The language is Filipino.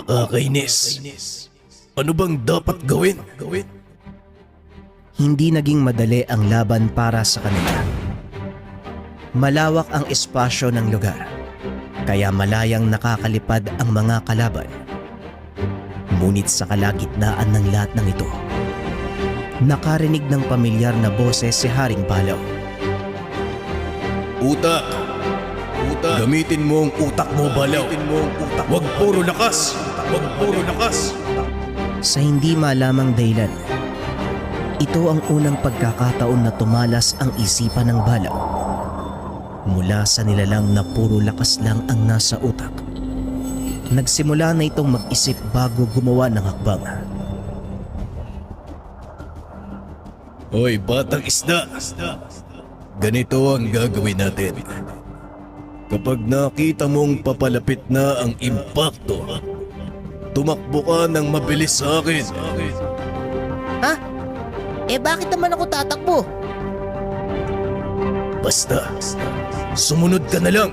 Nakakainis. Ano bang dapat gawin? Hindi naging madali ang laban para sa kanila. Malawak ang espasyo ng lugar, kaya malayang nakakalipad ang mga kalaban. Ngunit sa kalagitnaan ng lahat ng ito, nakarinig ng pamilyar na boses si Haring Balaw. Utak! Gamitin mo ang utak mo, Balaw. Huwag puro lakas! Sa hindi malamang dahilan, ito ang unang pagkakataon na tumalas ang isipan ng Balaw. Mula sa nilalang na puro lakas lang ang nasa utak, nagsimula na itong mag-isip bago gumawa ng hakbang. Hoy, batang isda! Ganito ang gagawin natin. Kapag nakita mong papalapit na ang impakto, tumakbo ka ng mabilis sa akin. Ha? Bakit naman ako tatakbo? Basta, sumunod ka na lang.